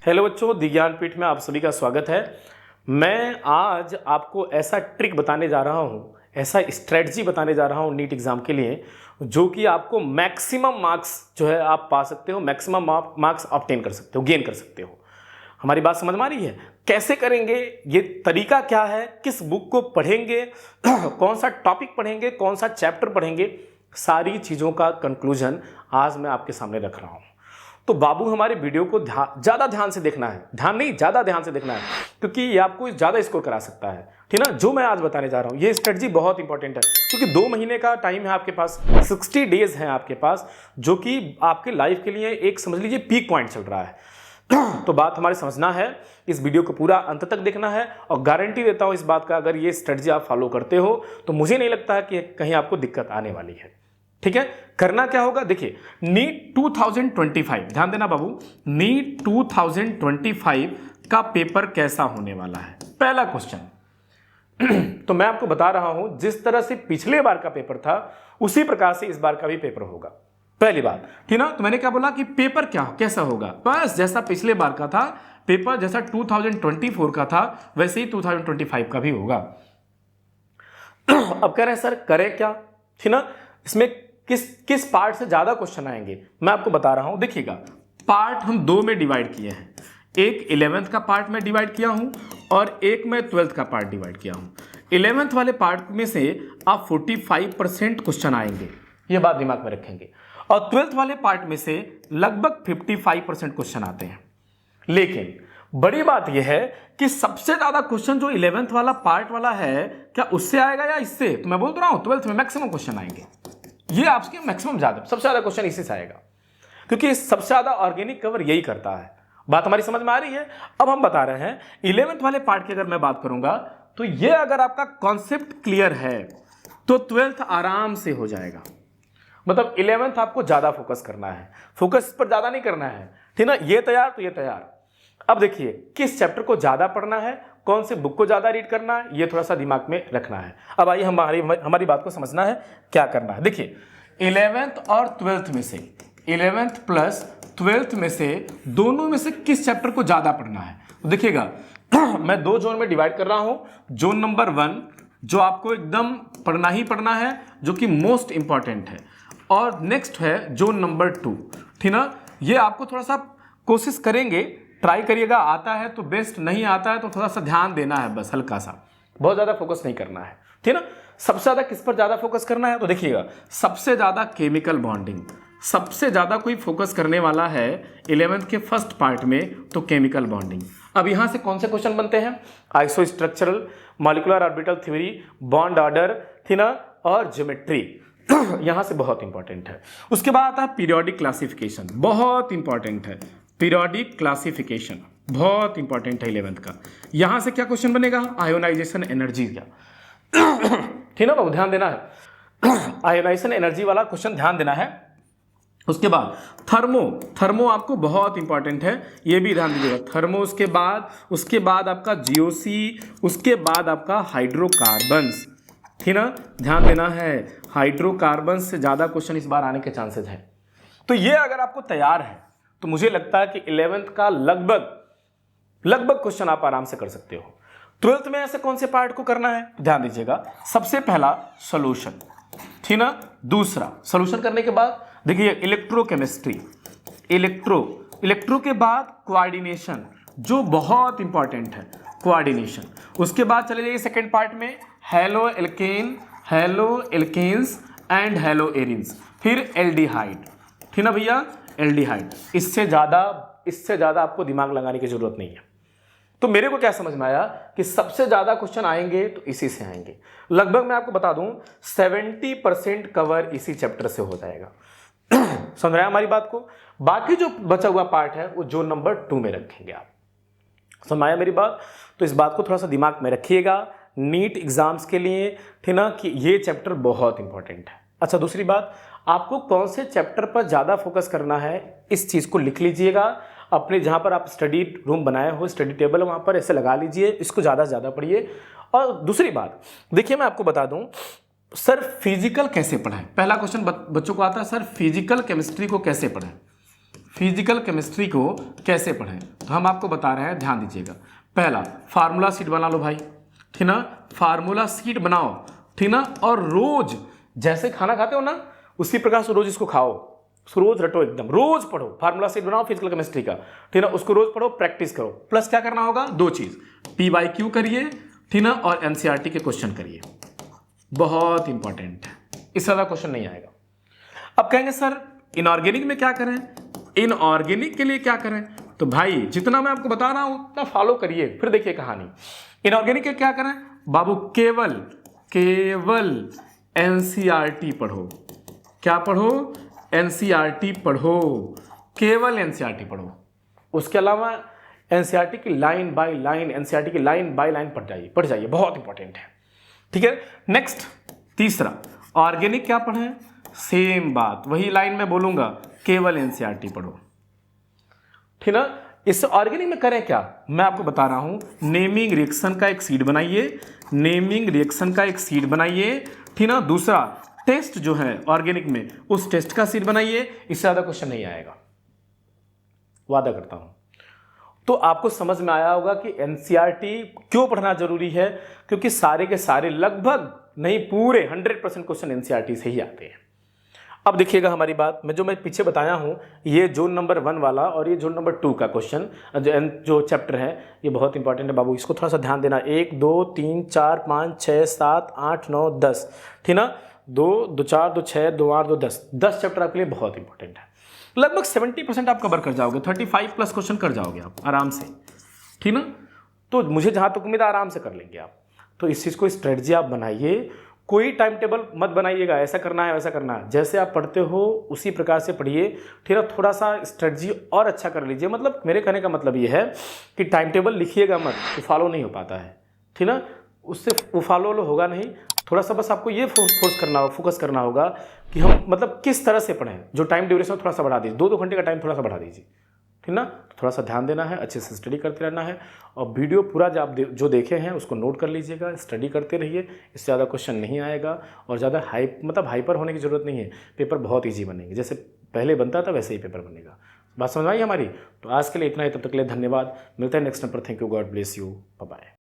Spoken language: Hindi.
हेलो बच्चों, विज्ञान पीठ में आप सभी का स्वागत है। मैं आज आपको ऐसा ट्रिक बताने जा रहा हूँ, ऐसा स्ट्रेटजी बताने जा रहा हूँ नीट एग्जाम के लिए, जो कि आपको मैक्सिमम मार्क्स जो है आप पा सकते हो, मैक्सिमम मार्क्स ऑब्टेन कर सकते हो, गेन कर सकते हो। हमारी बात समझ में आ रही है? कैसे करेंगे, ये तरीका क्या है, किस बुक को पढ़ेंगे, कौन सा टॉपिक पढ़ेंगे, कौन सा चैप्टर पढ़ेंगे, सारी चीज़ों का कंक्लूजन आज मैं आपके सामने रख रहा हूँ। तो बाबू हमारे वीडियो को ज़्यादा ध्यान से देखना है, ज़्यादा ध्यान से देखना है, क्योंकि ये आपको ज़्यादा स्कोर करा सकता है। ठीक ना? जो मैं आज बताने जा रहा हूँ ये स्ट्रेटजी बहुत इंपॉर्टेंट है, क्योंकि 2 महीने का टाइम है आपके पास, 60 डेज हैं आपके पास, जो कि आपके लाइफ के लिए एक समझ लीजिए पीक पॉइंट चल रहा है। तो बात हमारे समझना है, इस वीडियो को पूरा अंत तक देखना है, और गारंटी देता हूँ इस बात का, अगर ये स्ट्रेटजी आप फॉलो करते हो तो मुझे नहीं लगता है कि कहीं आपको दिक्कत आने वाली है। ठीक है, करना क्या होगा, देखिए नीट 2025, ध्यान देना बाबू, नीट 2025 का पेपर कैसा होने वाला है। पहला क्वेश्चन तो मैं आपको बता रहा हूं, जिस तरह से पिछले बार का पेपर था उसी प्रकार से इस बार का भी पेपर होगा। पहली बात, ठीक ना? तो मैंने क्या बोला कि पेपर कैसा होगा, बस जैसा पिछले बार का था पेपर, जैसा 2024 का था वैसे ही 2025 का भी होगा। अब कह रहे हैं सर करें क्या, ठीक ना? इसमें किस पार्ट से ज्यादा क्वेश्चन आएंगे मैं आपको बता रहा हूं। देखिएगा, पार्ट हम 2 में डिवाइड किए हैं, एक 11th का पार्ट में डिवाइड किया हूं और एक मैं 12th का पार्ट डिवाइड किया हूं। 11th वाले पार्ट में से आप 45% क्वेश्चन आएंगे, ये बात दिमाग में रखेंगे, और 12th वाले पार्ट में से लगभग 55% क्वेश्चन आते हैं। लेकिन बड़ी बात यह है कि सबसे ज्यादा क्वेश्चन जो 11th वाला पार्ट वाला है, क्या उससे आएगा या इससे? तो मैं बोल तो रहा हूं 12th में मैक्सिमम क्वेश्चन आएंगे, ये आपके मैक्सिमम ज्यादा, सबसे ज्यादा क्वेश्चन इसी से आएगा, क्योंकि सबसे ज्यादा ऑर्गेनिक कवर यही करता है। बात हमारी समझ में आ रही है? अब हम बता रहे हैं 11th वाले पार्ट की अगर मैं बात करूंगा, तो ये अगर आपका कॉन्सेप्ट क्लियर है तो 12th आराम से हो जाएगा। मतलब 11th आपको ज्यादा फोकस करना है, फोकस पर ज्यादा नहीं करना है, ठीक ना? ये तैयार तो ये तैयार। अब देखिए किस चैप्टर को ज्यादा पढ़ना है, कौन से बुक को ज्यादा रीड करना है, ये थोड़ा सा दिमाग में रखना है। अब आइए हमारी बात को समझना है, क्या करना है। देखिए 11th और 12th में से, 11th प्लस 12th में से दोनों में से किस चैप्टर को ज्यादा पढ़ना है। तो देखिएगा मैं 2 जोन में डिवाइड कर रहा हूं। जोन नंबर 1 जो आपको एकदम पढ़ना ही पढ़ना है, जो कि मोस्ट इंपॉर्टेंट है, और नेक्स्ट है जोन नंबर 2, ठीक ना? ये आपको थोड़ा सा कोशिश करेंगे, ट्राई करिएगा, आता है तो बेस्ट, नहीं आता है तो थोड़ा सा ध्यान देना है, बस हल्का सा, बहुत ज्यादा फोकस नहीं करना है, ठीक ना? सबसे ज्यादा किस पर ज्यादा फोकस करना है, तो देखिएगा सबसे ज्यादा केमिकल बॉन्डिंग, सबसे ज्यादा कोई फोकस करने वाला है 11th के फर्स्ट पार्ट में, तो केमिकल बॉन्डिंग। अब यहां से कौन से क्वेश्चन बनते हैं? Iso structural, molecular orbital theory, bond order, ठीक ना, और ज्योमेट्री, यहां से बहुत इंपॉर्टेंट है। उसके बाद आता है पीरियोडिक क्लासिफिकेशन, बहुत इंपॉर्टेंट है, पीरियोडिक क्लासिफिकेशन बहुत इंपॉर्टेंट है 11th का। यहां से क्या क्वेश्चन बनेगा? आयोनाइजेशन एनर्जी का, ठीक ना बाबू, ध्यान देना है, आयोनाइजेशन एनर्जी वाला क्वेश्चन ध्यान देना है। उसके बाद थर्मो आपको बहुत इंपॉर्टेंट है, ये भी ध्यान दीजिएगा, थर्मो। उसके बाद आपका जीओसी, उसके बाद आपका हाइड्रोकार्बन्स, ठीक ना, ध्यान देना है, हाइड्रोकार्बन्स से ज्यादा क्वेश्चन इस बार आने के चांसेस हैं। तो ये अगर आपको तैयार है तो मुझे लगता है कि 11th का लगभग क्वेश्चन आप आराम से कर सकते हो। 12th में ऐसे कौन से पार्ट को करना है, ध्यान दीजिएगा। सबसे पहला सॉल्यूशन, ठीक ना? दूसरा सॉल्यूशन करने के बाद देखिए इलेक्ट्रोकेमिस्ट्री, इलेक्ट्रो के बाद कोऑर्डिनेशन, जो बहुत इंपॉर्टेंट है, कोऑर्डिनेशन। उसके बाद चले जाइए सेकेंड पार्ट में, haloalkanes and haloarenes, फिर एल्डिहाइड, ठीक ना भैया, एल्डिहाइड। इससे ज्यादा आपको दिमाग लगाने की जरूरत नहीं है। तो मेरे को क्या समझ में आया कि सबसे ज्यादा क्वेश्चन आएंगे तो इसी से आएंगे। लगभग मैं आपको बता दूं 70% कवर इसी चैप्टर से हो जाएगा। समझ रहे हैं हमारी बात को? बाकी जो बचा हुआ पार्ट है वो जोन नंबर 2 में रखेंगे आप। समझ आया मेरी बात? तो इस बात को थोड़ा सा दिमाग में रखिएगा नीट एग्जाम्स के लिए, ठीक ना, कि ये चैप्टर बहुत इंपॉर्टेंट है। अच्छा, दूसरी बात, आपको कौन से चैप्टर पर ज़्यादा फोकस करना है, इस चीज़ को लिख लीजिएगा अपने, जहाँ पर आप स्टडी रूम बनाए हो, स्टडी टेबल वहाँ पर ऐसे लगा लीजिए, इसको ज़्यादा से ज़्यादा पढ़िए। और दूसरी बात देखिए, मैं आपको बता दूँ, सर फिजिकल कैसे पढ़ाएं? पहला क्वेश्चन बच्चों को आता है, सर फिजिकल केमिस्ट्री को कैसे पढ़ाएं? फिजिकल केमिस्ट्री को कैसे पढ़ें, तो हम आपको बता रहे हैं, ध्यान दीजिएगा। पहला, फार्मूला शीट बना लो भाई, ठीक ना, फार्मूला शीट बनाओ, ठीक ना, और रोज जैसे खाना खाते हो ना उसी प्रकार से रोज इसको खाओ, रोज रटो, एकदम रोज पढ़ो, फार्मूला शीट बनाओ फिजिकल केमिस्ट्री का, ठीक ना, उसको रोज पढ़ो, प्रैक्टिस करो। प्लस क्या करना होगा, दो चीज, PYQ करिए, ठीक ना, और NCERT के क्वेश्चन करिए, बहुत इंपॉर्टेंट है, इससे ज्यादा क्वेश्चन नहीं आएगा। अब कहेंगे सर इनऑर्गेनिक में क्या करें, इनऑर्गेनिक के लिए क्या करें, तो भाई जितना मैं आपको बता रहा हूं उतना फॉलो करिए। फिर देखिए कहानी, इनऑर्गेनिक के क्या करें बाबू, केवल NCERT पढ़ो, क्या पढ़ो, NCERT पढ़ो, केवल NCERT पढ़ो। उसके अलावा NCERT की लाइन बाय लाइन, NCERT की लाइन बाय लाइन पढ़ जाइए, बहुत इंपॉर्टेंट है, ठीक है। नेक्स्ट तीसरा, ऑर्गेनिक क्या पढ़ें, सेम बात, वही लाइन में बोलूंगा, केवल NCERT पढ़ो, ठीक ना। इससे ऑर्गेनिक में करें क्या, मैं आपको बता रहा हूं, नेमिंग रिएक्शन का एक सीट बनाइए, नेमिंग रिएक्शन का एक सीट बनाइए, ठीक ना। दूसरा टेस्ट जो है ऑर्गेनिक में, उस टेस्ट का सीट बनाइए, इससे ज्यादा क्वेश्चन नहीं आएगा, वादा करता हूं। तो आपको समझ में आया होगा कि NCERT क्यों पढ़ना जरूरी है, क्योंकि सारे के सारे लगभग नहीं पूरे 100% क्वेश्चन NCERT से ही आते हैं। अब देखिएगा हमारी बात, मैं पीछे बताया हूं, ये जोन नंबर 1 वाला और ये जोन नंबर 2 का क्वेश्चन जो चैप्टर है, ये बहुत इंपॉर्टेंट है बाबू, इसको थोड़ा सा ध्यान देना। 1 2 3 4 5 6 7 8 9 10, ठीक ना, 2 2 4 2 6 2 8 2 10 चैप्टर आपके लिए बहुत इंपॉर्टेंट है। लगभग 70% आप कवर कर जाओगे, 35+ क्वेश्चन कर जाओगे आप आराम से, ठीक ना। तो मुझे जहां तक उम्मीद है आराम से कर लेंगे आप। तो इस चीज़ को स्ट्रेटजी आप बनाइए, कोई टाइम टेबल मत बनाइएगा, ऐसा करना है वैसा करना है, जैसे आप पढ़ते हो उसी प्रकार से पढ़िए, ठीक है। थोड़ा सा स्ट्रेटजी और अच्छा कर लीजिए, मतलब मेरे कहने का मतलब ये है कि टाइम टेबल लिखिएगा मत, तो फॉलो नहीं हो पाता है, ठीक ना, उससे वो फॉलो होगा नहीं। थोड़ा सा बस आपको ये फोकस करना होगा कि हम मतलब किस तरह से पढ़ें, जो टाइम ड्यूरेशन थोड़ा सा बढ़ा दीजिए, 2-2 घंटे का टाइम थोड़ा सा बढ़ा दीजिए, ठीक ना। थोड़ा सा ध्यान देना है, अच्छे से स्टडी करते रहना है, और वीडियो पूरा जो देखे हैं उसको नोट कर लीजिएगा, स्टडी करते रहिए, इससे ज़्यादा क्वेश्चन नहीं आएगा, और ज़्यादा हाइपर होने की ज़रूरत नहीं है, पेपर बहुत ईजी बनेंगे, जैसे पहले बनता था वैसे ही पेपर बनेगा। बात समझ आई हमारी। तो आज के लिए इतना ही, तब तक के लिए धन्यवाद, मिलते हैं next number. Thank you, God bless you, bye bye.